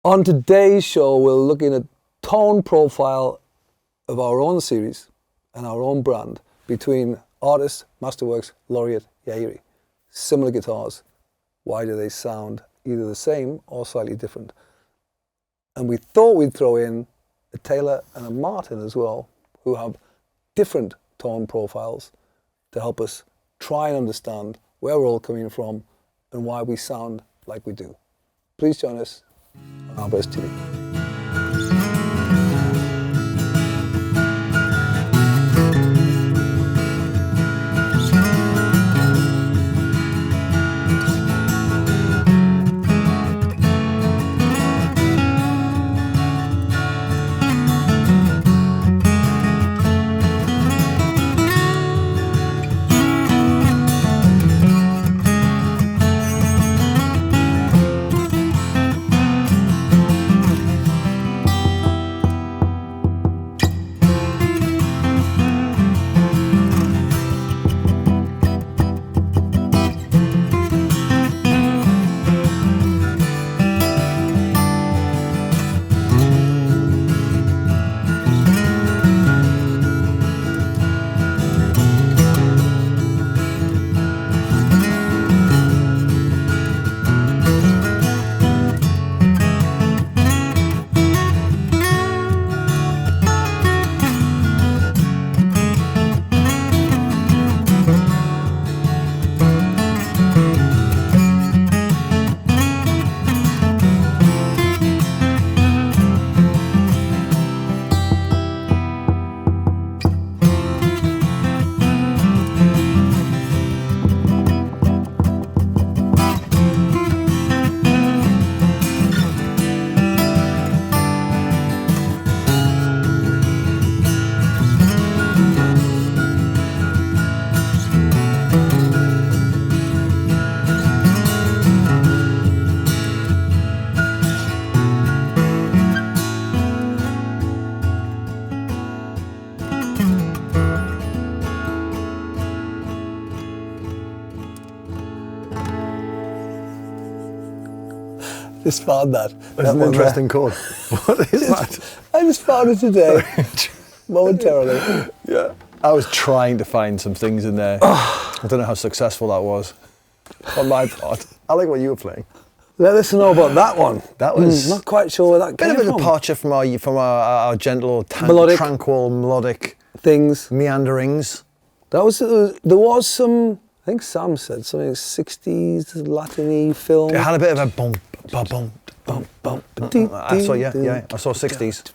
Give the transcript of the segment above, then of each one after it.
On today's show, we're looking at tone profile of our own series and our own brand between Artist, Masterworks, Laureate, Yahiri. Similar guitars. Why do they sound either the same or slightly different? And we thought we'd throw in a Taylor and a Martin as well, who have different tone profiles to help us try and understand where we're all coming from and why we sound like we do. Please join us on Alvarez TV. Just found that. That's an interesting chord. What is that? I just found it today, momentarily. Yeah. I was trying to find some things in there. I don't know how successful that was on my part. I like what you were playing. Let us know about that one. That was not quite sure where that came from. Bit of a departure from our gentle, tranquil, melodic things, meanderings. That was there was some. I think Sam said something 60s Latin-y film. It had a bit of a bump, bump, bump, bump. I saw, I saw 60s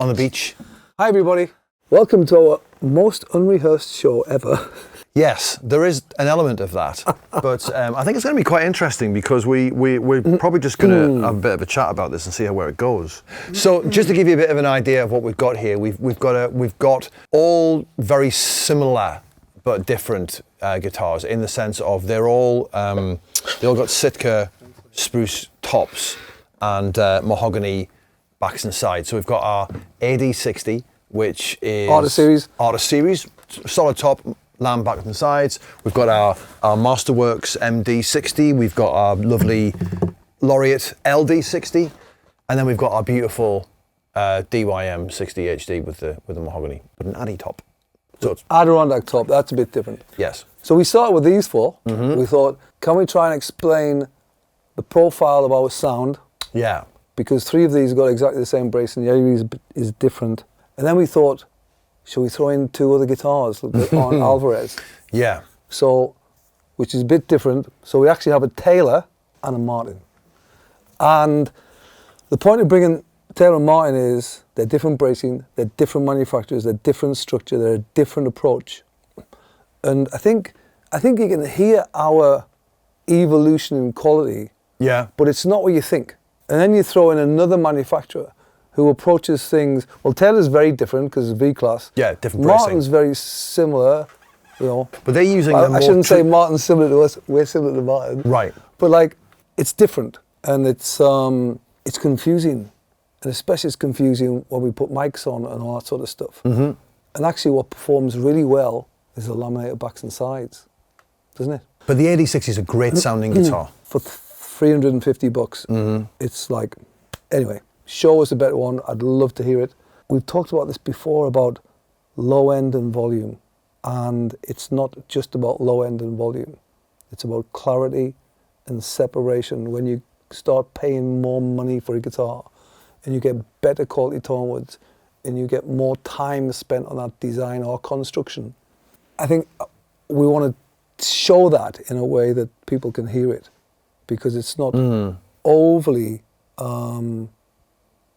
on the beach. Hi everybody, welcome to our most unrehearsed show ever. Yes, there is an element of that, but I think it's going to be quite interesting because we're probably just going to have a bit of a chat about this and see where it goes. So, just to give you a bit of an idea of what we've got here, we've got all very similar but different guitars in the sense of they all got Sitka, Spruce tops and Mahogany backs and sides. So we've got our AD60, which is Artist Series, solid top, lamb backs and sides. We've got our Masterworks MD60. We've got our lovely Laureate LD60, and then we've got our beautiful DYM 60 HD with the Mahogany, but an Addy top. So it's Adirondack top, that's a bit different. Yes. So we started with these four. We thought, can we try and explain the profile of our sound? Yeah. Because three of these got exactly the same brace and the other is different. And then we thought, should we throw in two other guitars on Alvarez? Yeah. So, which is a bit different. So we actually have a Taylor and a Martin. And the point of bringing Taylor and Martin is they're different bracing, they're different manufacturers, they're different structure, they're a different approach. And I think you can hear our evolution in quality. Yeah. But it's not what you think. And then you throw in another manufacturer who approaches things. Well, Taylor's very different because it's V-class. Yeah, different bracing. Martin's very similar, you know. But they're using I shouldn't say Martin's similar to us. We're similar to Martin. Right. But like, it's different, and it's confusing, and especially it's confusing when we put mics on and all that sort of stuff. And actually, what performs really well is the laminated backs and sides, doesn't it? But the AD60 is a great sounding guitar. For $350, it's like Anyway, show us a better one. I'd love to hear it. We've talked about this before about low end and volume, and it's not just about low end and volume. It's about clarity and separation. When you start paying more money for a guitar and you get better quality tone woods and you get more time spent on that design or construction, I think we want to show that in a way that people can hear it, because it's not overly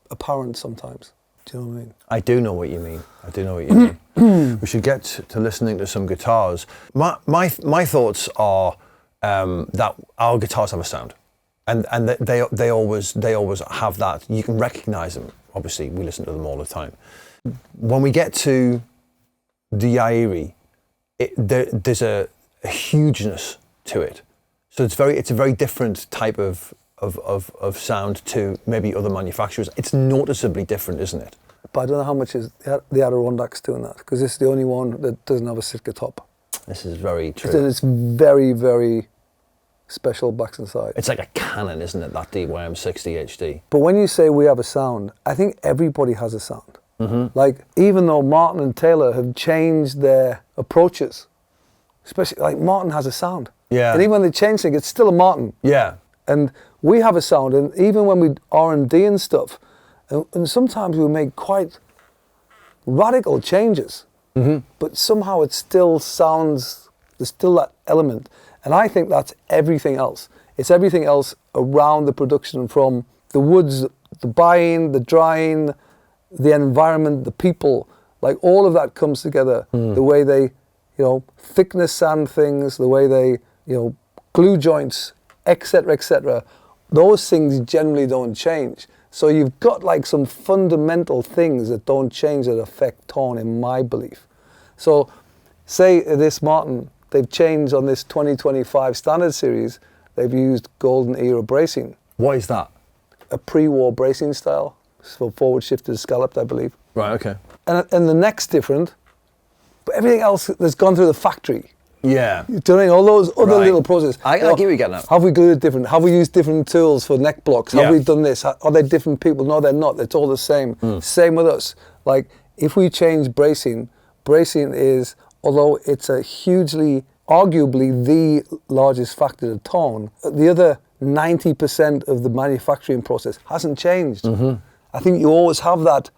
apparent sometimes. Do you know what I mean? I do know what you mean. I do know what you mean. We should get to listening to some guitars. My thoughts are that our guitars have a sound, and they always have that. You can recognise them. Obviously, we listen to them all the time. When we get to the Yairi, there's a hugeness to it. So it's a very different type of sound to maybe other manufacturers. It's noticeably different, isn't it? But I don't know how much is the Adirondack's doing that, because this is the only one that doesn't have a Sitka top. This is very true. It's very, very special backs and sides. It's like a cannon, isn't it, that DYM 60 HD? But when you say we have a sound, I think everybody has a sound. Mm-hmm. Like, even though Martin and Taylor have changed their approaches, especially, like, Martin has a sound. Yeah. And even when they change things, it's still a Martin. Yeah. And we have a sound, and even when we R&D and stuff, and sometimes we make quite radical changes, but somehow it still sounds, there's still that element. And I think that's everything else. It's everything else around the production, from the woods, the buying, the drying, the environment, the people, like all of that comes together. The way they, thickness sand things, the way they, glue joints, etc., etc. Those things generally don't change. So you've got like some fundamental things that don't change that affect tone, in my belief. So say this Martin, they've changed on this 2025 standard series, they've used golden era bracing. What is that? A pre-war bracing style, so forward shifted scalloped, I believe. Right, okay. And the neck's different, but everything else that's gone through the factory. Yeah. Do you know what I mean? All those other little processes. I get what you're getting at. Have we glued it different? Have we used different tools for neck blocks? Have Yeah. we done this? Are they different people? No, they're not. It's all the same. Same with us. Like, if we change bracing is, although it's a hugely, arguably the largest factor to tone, the other 90% of the manufacturing process hasn't changed. I think you always have that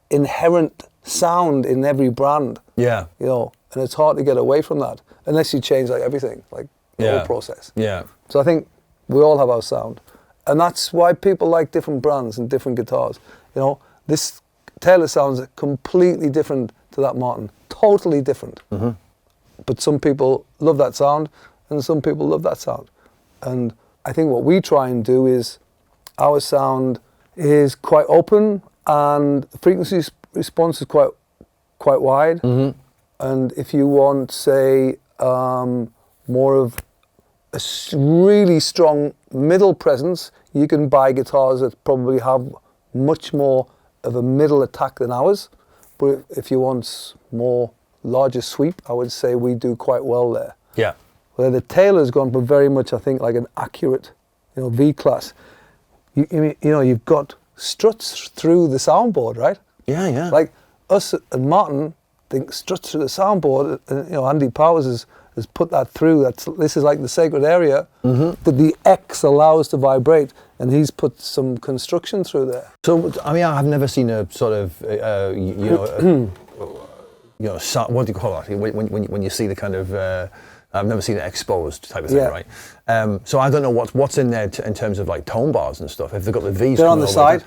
inherent sound in every brand. Yeah. And it's hard to get away from that unless you change like everything, like the whole process. Yeah. So I think we all have our sound, and that's why people like different brands and different guitars. This Taylor sounds completely different to that Martin, totally different. But some people love that sound, and some people love that sound. And I think what we try and do is, our sound is quite open, and the frequency response is quite wide. And if you want, say, more of a really strong middle presence, you can buy guitars that probably have much more of a middle attack than ours. But if you want more larger sweep, I would say we do quite well there. Yeah. Where the Taylor's gone for very much, I think, like an accurate, V-class. You've got struts through the soundboard, right? Yeah, yeah. Like us and Martin think struts through the soundboard, and Andy Powers has put that through. This is like the sacred area that the X allows to vibrate, and he's put some construction through there. So, I've never seen a sort of, what do you call it? When you see the kind of, I've never seen it exposed type of thing, right? So I don't know what's in there in terms of like tone bars and stuff. If they've got the V's, they're on the side.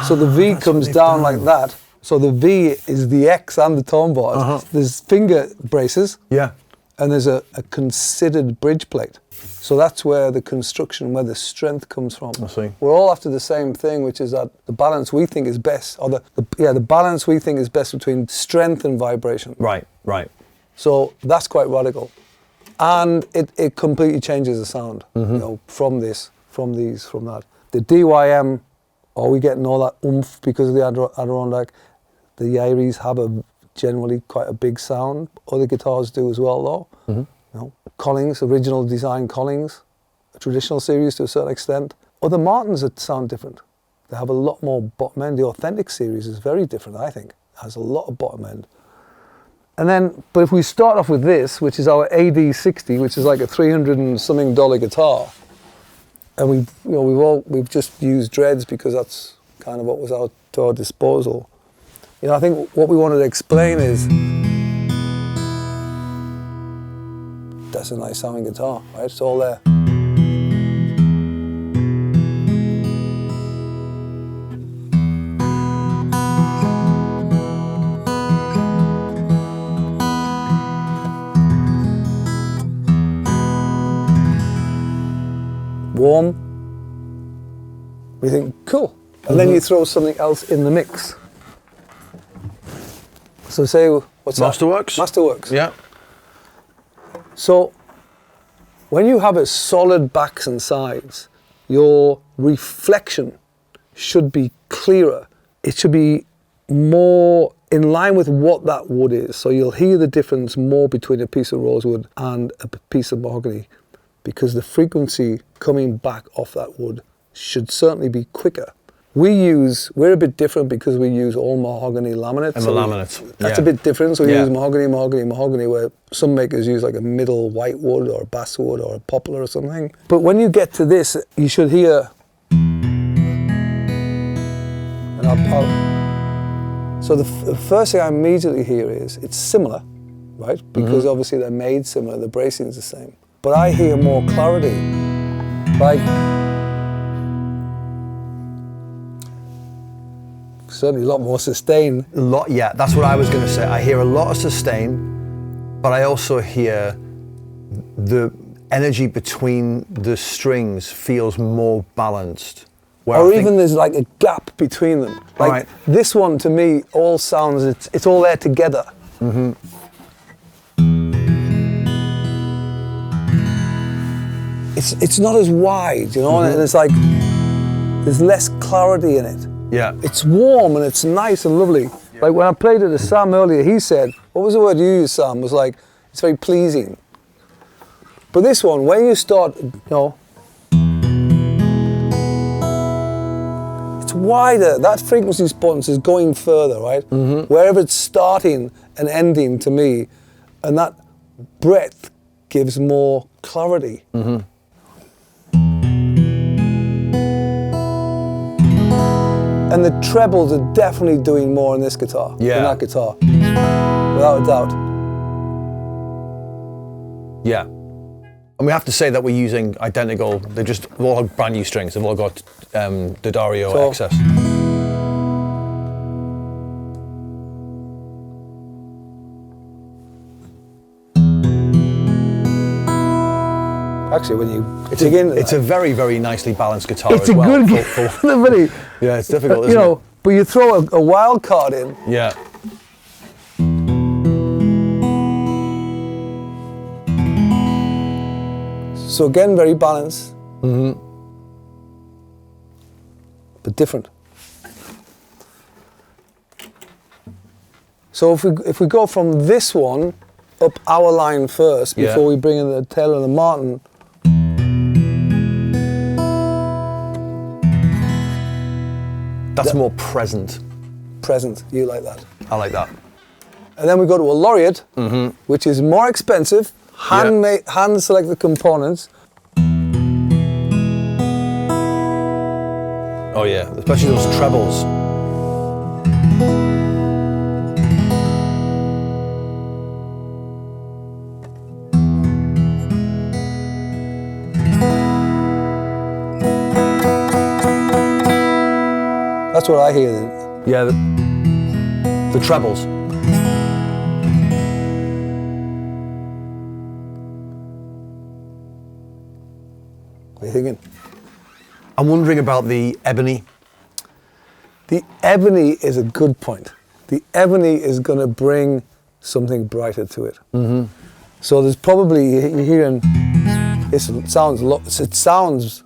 So the V comes down like that. So the V is the X and the tone bars. There's finger braces. Yeah. And there's a considered bridge plate. So that's where the construction, where the strength comes from. I see. We're all after the same thing, which is that the balance we think is best, or the balance we think is best between strength and vibration. Right, right. So that's quite radical. And it completely changes the sound, from this, from these, from that. The DYM, are we getting all that oomph because of the Adirondack? The Yairis have generally quite a big sound. Other guitars do as well, though. Collings, original design Collings, a traditional series to a certain extent. Other Martins that sound different. They have a lot more bottom end. The Authentic series is very different, I think. It has a lot of bottom end. And then, but if we start off with this, which is our AD60, which is like a $300 and something guitar, and we've just used dreads because that's kind of what was to our disposal. You know, I think what we wanted to explain is that's a nice sounding guitar, right? It's all there. Warm. We think, cool. And then you throw something else in the mix. So say, what's Masterworks? That? Masterworks. Yeah. So when you have a solid backs and sides, your reflection should be clearer. It should be more in line with what that wood is. So you'll hear the difference more between a piece of rosewood and a piece of mahogany, because the frequency coming back off that wood should certainly be quicker. We're a bit different because we use all mahogany laminates. And the laminates. That's a bit different. So we use mahogany, where some makers use like a middle white wood or a basswood or a poplar or something. But when you get to this, you should hear. So the first thing I immediately hear is it's similar, right? Because obviously they're made similar, the bracing's the same. But I hear more clarity, like certainly a lot more sustain. Yeah, that's what I was going to say. I hear a lot of sustain, but I also hear the energy between the strings feels more balanced. Or even there's like a gap between them. Like this one to me all sounds, it's all there together. Mm-hmm. It's not as wide, you know, and it's like there's less clarity in it. Yeah. It's warm and it's nice and lovely. Yeah. Like when I played it to Sam earlier, he said, what was the word you used, Sam? Was like, it's very pleasing. But this one, when you start, you know, it's wider. That frequency response is going further, right? Mm-hmm. Wherever it's starting and ending to me, and that breadth gives more clarity. Mm-hmm. And the trebles are definitely doing more in this guitar than that guitar, without a doubt. Yeah. And we have to say that we're using identical, they've all have brand new strings, they've all got the Dario excess. Actually, when you dig into it's a very, very nicely balanced guitar it's as well. It's a good guitar. Yeah, it's difficult, isn't it? But you throw a wild card in. Yeah. So again, very balanced. Mm-hmm. But different. So if we go from this one up our line first before we bring in the Taylor and the Martin. That's more present. Present, you like that. I like that. And then we go to a Laureate, which is more expensive, hand selected components. Oh yeah, especially those trebles. That's what I hear then. Yeah, the trebles. What are you thinking? I'm wondering about the Ebony. The Ebony is a good point. The Ebony is going to bring something brighter to it. Mm-hmm. So there's probably, you're hearing, it sounds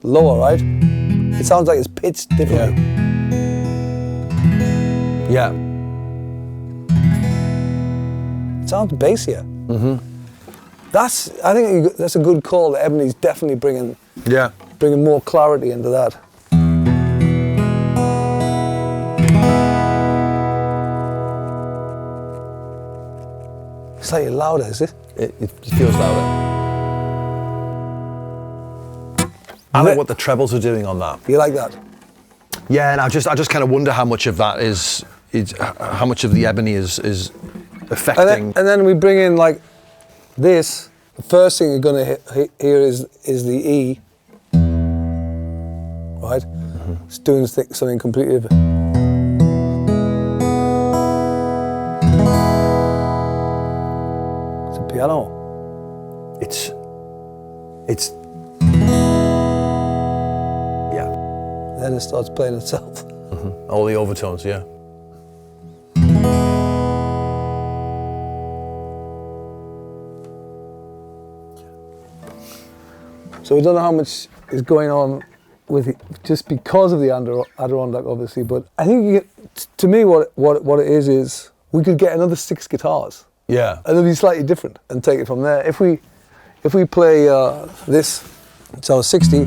lower, right? It sounds like it's pitched differently. Yeah. It sounds bassier. Mm-hmm. I think that's a good call. The Ebony's definitely bringing more clarity into that. Slightly louder, is it? It feels louder. I like what the trebles are doing on that. You like that? Yeah, and I just kind of wonder how much of that is how much of the Ebony is affecting. And then we bring in like this. The first thing you're going to hear is the E, right? It's doing something completely different. It's a piano. It's yeah. Then it starts playing itself. All the overtones, yeah. So we don't know how much is going on with it, just because of the Adirondack, obviously. But I think to me, what it is we could get another 6 guitars. Yeah. And it'll be slightly different, and take it from there. If we play this, it's our 60. I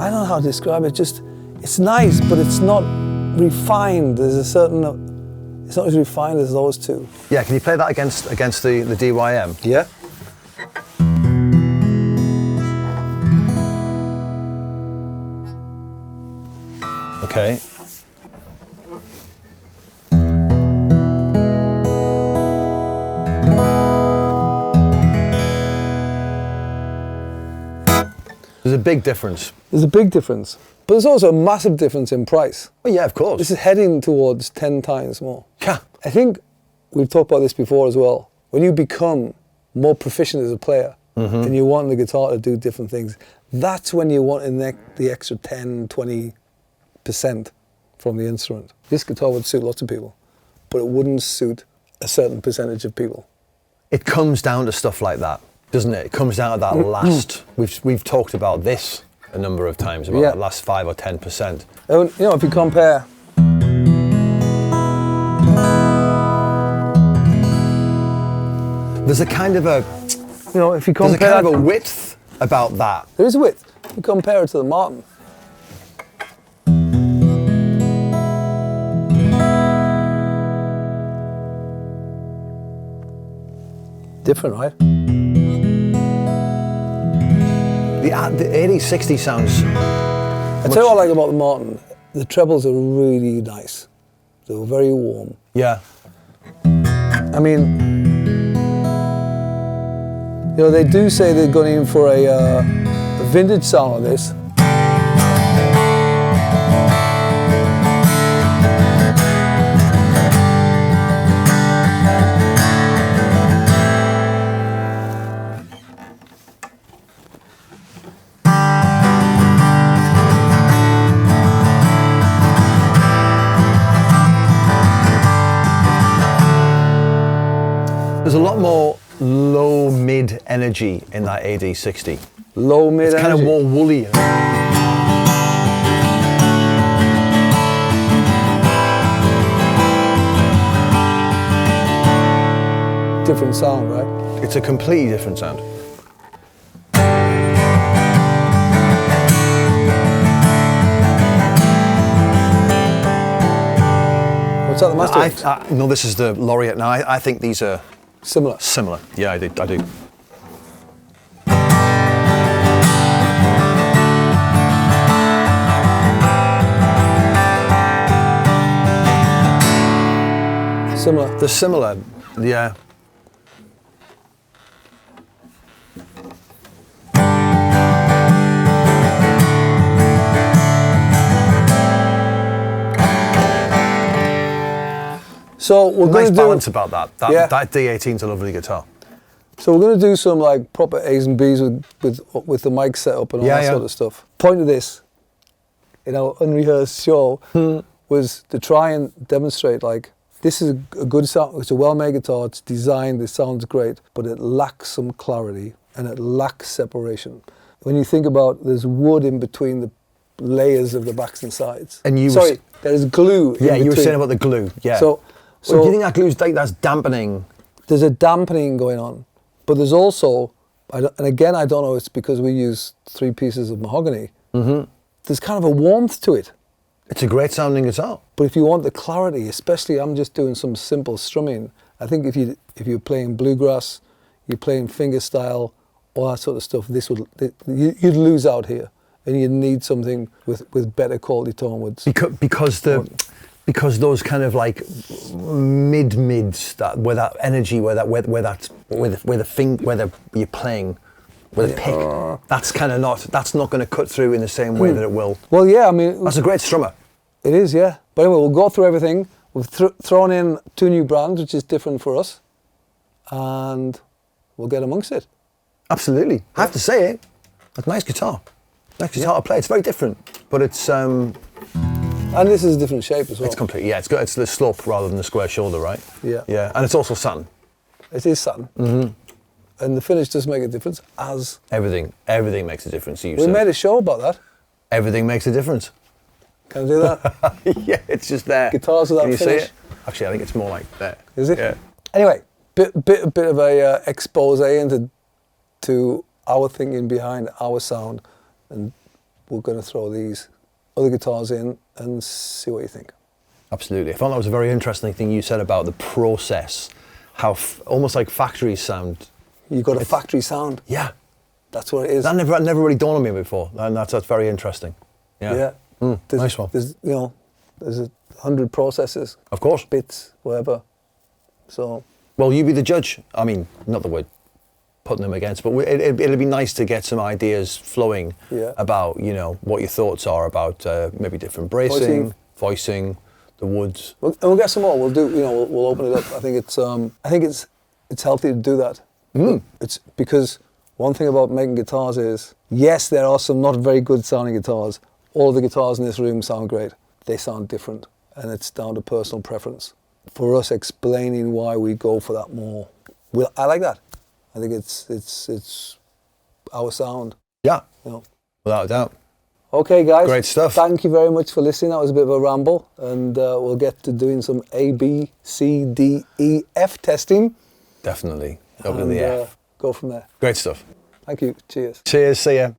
don't know how to describe it. It's nice, but it's not refined. There's a certain. It's not as refined as those two. Yeah. Can you play that against the DYM? Yeah. Okay. There's a big difference. There's a big difference. But there's also a massive difference in price. Oh yeah, of course. This is heading towards 10 times more. Yeah. I think we've talked about this before as well. When you become more proficient as a player and you want the guitar to do different things, that's when you want the extra 10, 20% from the instrument. This guitar would suit lots of people, but it wouldn't suit a certain percentage of people. It comes down to stuff like that, doesn't it? It comes down to that last. We've talked about this a number of times about that last 5 or 10%. And, you know, if you compare. There's a kind of a. You know, if you compare. There's a kind of a width about that. There is a width. If you compare it to the Martin. Different, right? The 80-60 sounds. I tell you what I like about the Martin. The trebles are really nice. They're very warm. Yeah. I mean, you know, they do say they're going in for a vintage sound on this. There's a lot more low mid energy in that AD60. Low mid It's kind of more woolly. Different sound, right? It's a completely different sound. What's that, the Master? No, this is the Laureate. Now, I think these are Similar. similar. Yeah, I do. Similar. They're similar, yeah. So we're Nice going to do balance about that. Yeah. That D18's a lovely guitar. So we're going to do some like proper A's and B's with the mic setup and all that sort of stuff. Point of this, in our unrehearsed show, was to try and demonstrate like this is a good sound. It's a well-made guitar. It's designed. It sounds great, but it lacks some clarity and it lacks separation. When you think about, there's wood in between the layers of the backs and sides. And you sorry, there's glue. Yeah, in you were between. saying about the glue. Yeah. So do you think that glue's like that's dampening? There's a dampening going on, but there's also, and again, I don't know, it's because we use 3 pieces of mahogany. there's kind of a warmth to it. It's a great sounding guitar. But if you want the clarity, especially I'm just doing some simple strumming. I think if you're playing bluegrass, you're playing fingerstyle, all that sort of stuff, you'd lose out here, and you'd need something with better quality tone woods. Because those kind of like mids where that energy, where you're playing with a pick, that's not going to cut through in the same way that it will. Well, yeah, I mean, that's a great strummer. It is, yeah. But anyway, we'll go through everything. We've thrown in 2 new brands, which is different for us, and we'll get amongst it. Absolutely. I have to say it. It's a nice guitar. Nice guitar to play. It's very different, but it's. And this is a different shape as well. It's complete. Yeah, it's the slope rather than the square shoulder, right? Yeah. Yeah, and it's also satin. It is satin. Mm-hmm. And the finish does make a difference. As everything makes a difference. We made a show about that. Everything makes a difference. Can I do that? Yeah, it's just there. Guitars with that finish. Can you see it? Actually, I think it's more like there. Is it? Yeah. Anyway, bit of a expose into our thinking behind our sound, and we're going to throw these other guitars in and see what you think. Absolutely. I thought that was a very interesting thing you said about the process, how almost like factories sound. You got a factory sound. Yeah. That's what it is. That never really dawned on me before, and that's very interesting. Yeah. Yeah. Nice one. There's 100 processes. Of course. Bits, whatever. So. Well, you be the judge. I mean, not that we're putting them against, but it'll be nice to get some ideas flowing about, what your thoughts are about maybe different bracing, voicing, the woods. And we'll get some more. We'll do. We'll open it up. I think it's healthy to do that. It's because one thing about making guitars is, yes, there are some not very good sounding guitars. All the guitars in this room sound great. They sound different, and it's down to personal preference. For us, explaining why we go for that more, I like that. I think it's our sound. Yeah, without a doubt. Okay, guys. Great stuff. Thank you very much for listening. That was a bit of a ramble, and we'll get to doing some A, B, C, D, E, F testing. Definitely. Over to the F. Go from there. Great stuff. Thank you. Cheers. Cheers. See ya.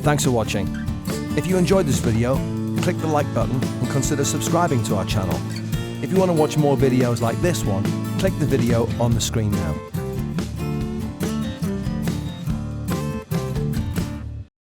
Thanks for watching. If you enjoyed this video, click the like button and consider subscribing to our channel. If you want to watch more videos like this one, click the video on the screen now.